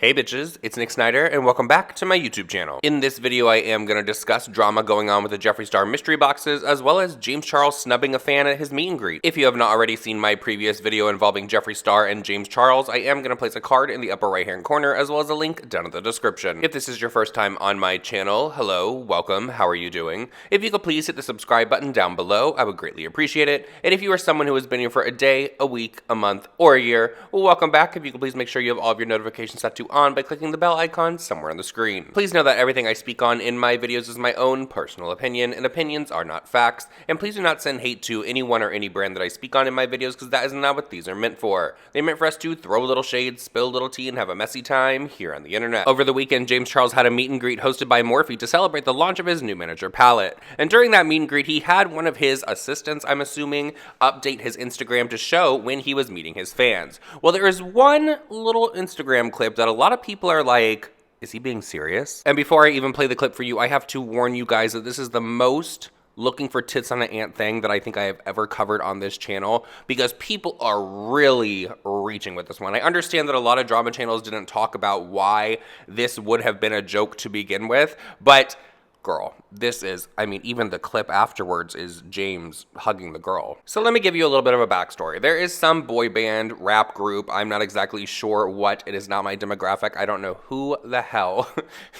Hey bitches, it's Nick Snider, and welcome back to my YouTube channel. In this video, I am going to discuss drama going on with the Jeffree Star mystery boxes, as well as James Charles snubbing a fan at his meet and greet. If you have not already seen my previous video involving Jeffree Star and James Charles, I am going to place a card in the upper right hand corner, as well as a link down in the description. If this is your first time on my channel, hello, welcome, how are you doing? If you could please hit the subscribe button down below, I would greatly appreciate it. And if you are someone who has been here for a day, a week, a month, or a year, well, welcome back. If you could please make sure you have all of your notifications set to on by clicking the bell icon somewhere on the screen. Please know that everything I speak on in my videos is my own personal opinion, and opinions are not facts. And please do not send hate to anyone or any brand that I speak on in my videos, because that is not what these are meant for. They're meant for us to throw a little shade, spill a little tea, and have a messy time here on the internet. Over the weekend, James Charles had a meet and greet hosted by Morphe to celebrate the launch of his new miniature palette. And during that meet and greet, he had one of his assistants, I'm assuming, update his Instagram to show when he was meeting his fans. Well, there is one little Instagram clip that a lot of people are like, is he being serious? And before I even play the clip for you, I have to warn you guys that this is the most looking for tits on an ant thing that I think I have ever covered on this channel, because people are really reaching with this one. I understand that a lot of drama channels didn't talk about why this would have been a joke to begin with, but girl, this is, I mean, even the clip afterwards is James hugging the girl. So let me give you a little bit of a backstory. There is some boy band rap group. I'm not exactly sure what. It is not my demographic. I don't know who the hell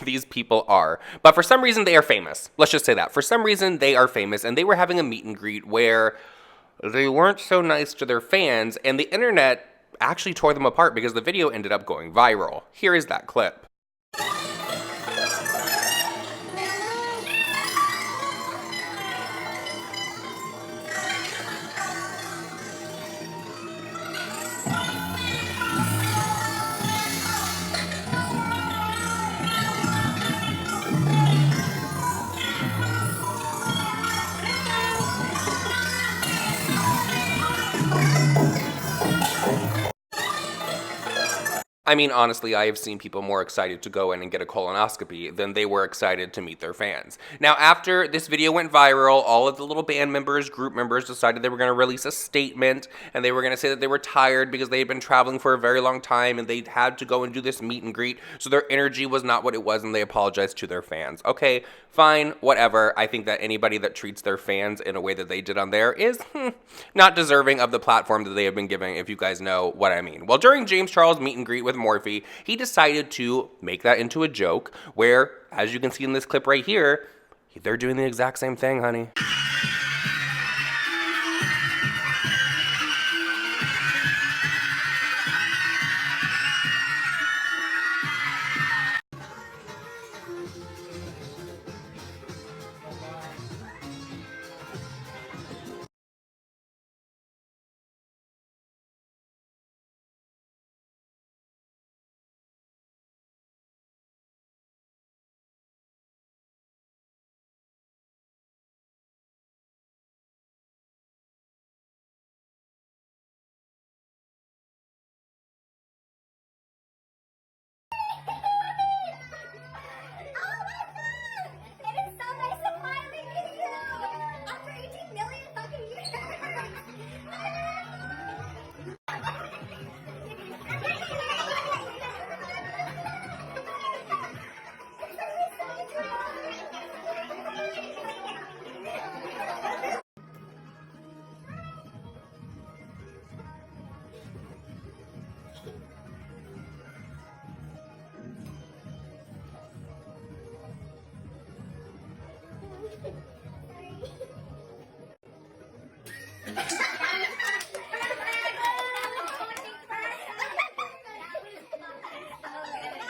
these people are. But for some reason, they are famous. Let's just say that. For some reason, they are famous, and they were having a meet and greet where they weren't so nice to their fans, and the internet actually tore them apart because the video ended up going viral. Here is that clip. I mean, honestly, I have seen people more excited to go in and get a colonoscopy than they were excited to meet their fans. Now, after this video went viral, all of the little band members, group members decided they were going to release a statement, and they were going to say that they were tired because they had been traveling for a very long time and they had to go and do this meet and greet, so their energy was not what it was, and they apologized to their fans. Okay, fine, whatever. I think that anybody that treats their fans in a way that they did on there is not deserving of the platform that they have been given, if you guys know what I mean. Well, during James Charles' meet and greet with Morphe, he decided to make that into a joke where, as you can see in this clip right here, they're doing the exact same thing, honey.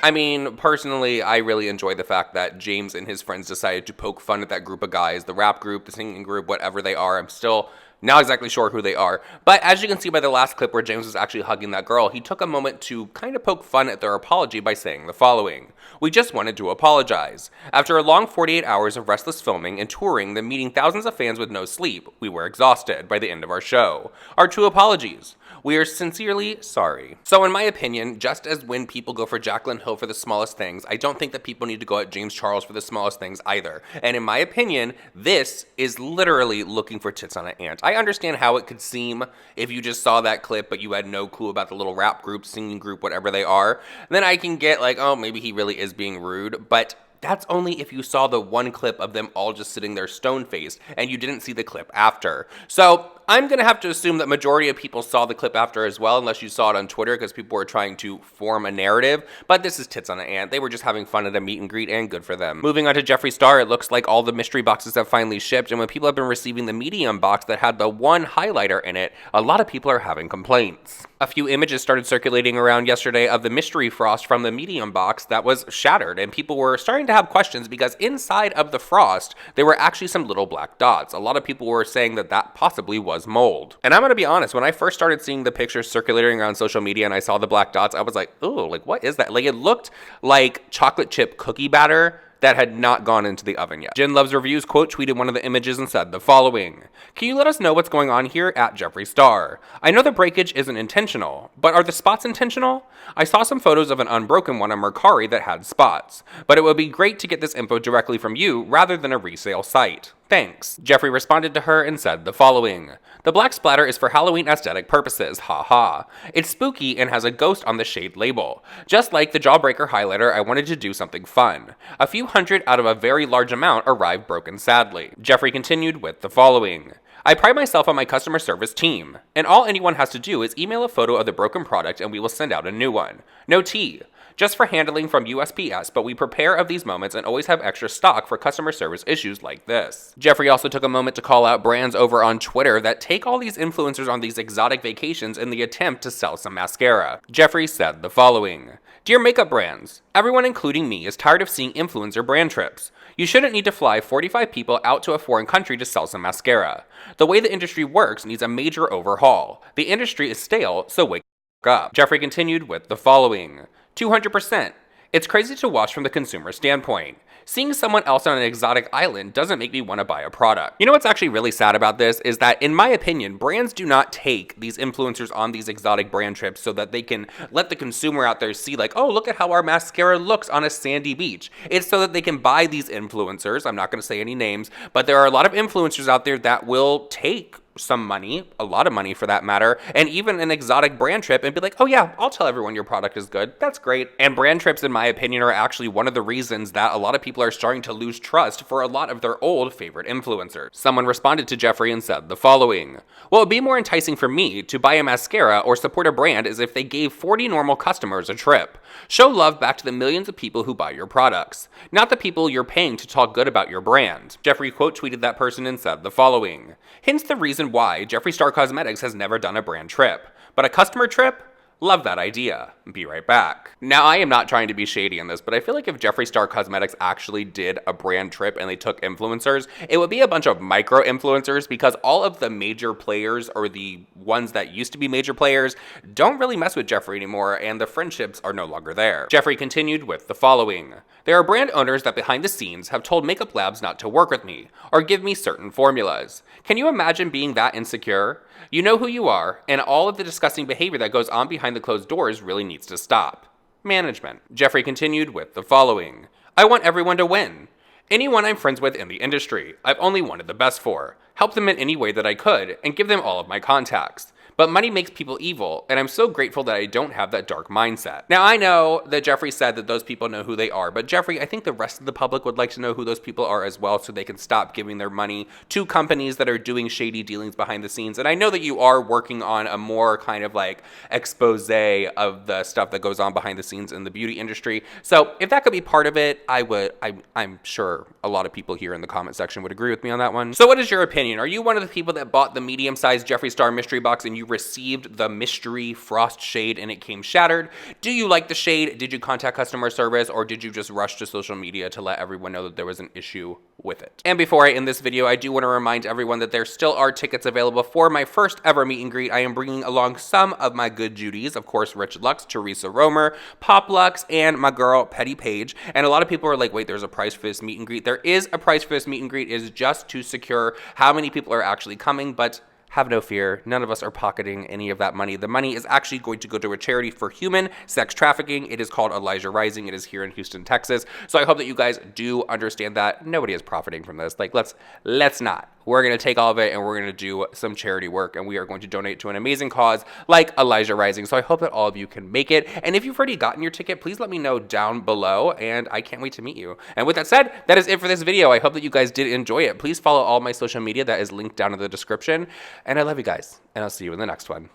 I mean, personally, I really enjoy the fact that James and his friends decided to poke fun at that group of guys, the rap group, the singing group, whatever they are. I'm still not exactly sure who they are. But as you can see by the last clip where James was actually hugging that girl, he took a moment to kind of poke fun at their apology by saying the following: "We just wanted to apologize. After a long 48 hours of restless filming and touring, then meeting thousands of fans with no sleep, we were exhausted by the end of our show. Our true apologies. We are sincerely sorry. So in my opinion, just as when people go for Jaclyn Hill for the smallest things, I don't think that people need to go at James Charles for the smallest things either. And in my opinion, this is literally looking for tits on an ant. I understand how it could seem if you just saw that clip but you had no clue about the little rap group, singing group, whatever they are. Then I can get like, oh, maybe he really is being rude, but that's only if you saw the one clip of them all just sitting there stone-faced and you didn't see the clip after. So I'm gonna have to assume that majority of people saw the clip after as well, unless you saw it on Twitter because people were trying to form a narrative. But this is tits on an ant. They were just having fun at a meet and greet, and good for them. Moving on to Jeffree Star, it looks like all the mystery boxes have finally shipped, and when people have been receiving the medium box that had the one highlighter in it, a lot of people are having complaints. A few images started circulating around yesterday of the mystery frost from the medium box that was shattered, and people were starting to have questions because inside of the frost, there were actually some little black dots. A lot of people were saying that that possibly was mold. And I'm gonna be honest, when I first started seeing the pictures circulating around social media and I saw the black dots, I was like, ooh, like what is that? Like it looked like chocolate chip cookie batter that had not gone into the oven yet. Jen Loves Reviews quote tweeted one of the images and said the following: "Can you let us know what's going on here at Jeffree Star? I know the breakage isn't intentional, but are the spots intentional? I saw some photos of an unbroken one on Mercari that had spots, but it would be great to get this info directly from you rather than a resale site. Thanks." Jeffree responded to her and said the following: "The black splatter is for Halloween aesthetic purposes, haha. It's spooky and has a ghost on the shade label. Just like the Jawbreaker highlighter, I wanted to do something fun. A few hundred out of a very large amount arrived broken sadly." Jeffree continued with the following: "I pride myself on my customer service team, and all anyone has to do is email a photo of the broken product and we will send out a new one. No tea. Just for handling from USPS, but we prepare of these moments and always have extra stock for customer service issues like this." Jeffree also took a moment to call out brands over on Twitter that take all these influencers on these exotic vacations in the attempt to sell some mascara. Jeffree said the following: "Dear makeup brands, everyone including me is tired of seeing influencer brand trips. You shouldn't need to fly 45 people out to a foreign country to sell some mascara. The way the industry works needs a major overhaul. The industry is stale, so wake up." Jeffree continued with the following: 200%. It's crazy to watch from the consumer standpoint. Seeing someone else on an exotic island doesn't make me want to buy a product. You know what's actually really sad about this is that, in my opinion, brands do not take these influencers on these exotic brand trips so that they can let the consumer out there see like, oh, look at how our mascara looks on a sandy beach. It's so that they can buy these influencers. I'm not going to say any names, but there are a lot of influencers out there that will take some money, a lot of money for that matter, and even an exotic brand trip and be like, oh yeah, I'll tell everyone your product is good. That's great. And brand trips, in my opinion, are actually one of the reasons that a lot of people are starting to lose trust for a lot of their old favorite influencers. Someone responded to Jeffree and said the following: "What would be more enticing for me to buy a mascara or support a brand is if they gave 40 normal customers a trip. Show love back to the millions of people who buy your products, not the people you're paying to talk good about your brand." Jeffree quote tweeted that person and said the following: "Hence the reason why Jeffree Star Cosmetics has never done a brand trip, but a customer trip? Love that idea. Be right back." Now, I am not trying to be shady in this, but I feel like if Jeffree Star Cosmetics actually did a brand trip and they took influencers, it would be a bunch of micro influencers because all of the major players, or the ones that used to be major players, don't really mess with Jeffree anymore, and the friendships are no longer there. Jeffree continued with the following: "There are brand owners that behind the scenes have told makeup labs not to work with me or give me certain formulas. Can you imagine being that insecure? You know who you are, and all of the disgusting behavior that goes on behind the closed doors really needs to stop. Management." Jeffree continued with the following: "I want everyone to win. Anyone I'm friends with in the industry, I've only wanted the best for, help them in any way that I could, and give them all of my contacts. But money makes people evil, and I'm so grateful that I don't have that dark mindset." Now, I know that Jeffree said that those people know who they are, but Jeffree, I think the rest of the public would like to know who those people are as well, so they can stop giving their money to companies that are doing shady dealings behind the scenes. And I know that you are working on a more kind of like expose of the stuff that goes on behind the scenes in the beauty industry. So if that could be part of it, I'm sure a lot of people here in the comment section would agree with me on that one. So what is your opinion? Are you one of the people that bought the medium-sized Jeffree Star mystery box and you received the mystery frost shade and it came shattered? Do you like the shade? Did you contact customer service, or did you just rush to social media to let everyone know that there was an issue with it? And before I end this video, I do want to remind everyone that there still are tickets available for my first ever meet and greet. I am bringing along some of my good Judies, of course, Rich Lux, Teresa Romer, Pop Lux, and my girl Petty Page. And a lot of people are like, wait, there's a price for this meet and greet. There is a price for this meet and greet. It is just to secure how many people are actually coming, but have no fear. None of us are pocketing any of that money. The money is actually going to go to a charity for human sex trafficking. It is called Elijah Rising. It is here in Houston, Texas. So I hope that you guys do understand that nobody is profiting from this. Like, let's not. We're going to take all of it and we're going to do some charity work, and we are going to donate to an amazing cause like Elijah Rising. So I hope that all of you can make it. And if you've already gotten your ticket, please let me know down below, and I can't wait to meet you. And with that said, that is it for this video. I hope that you guys did enjoy it. Please follow all my social media that is linked down in the description. And I love you guys, and I'll see you in the next one.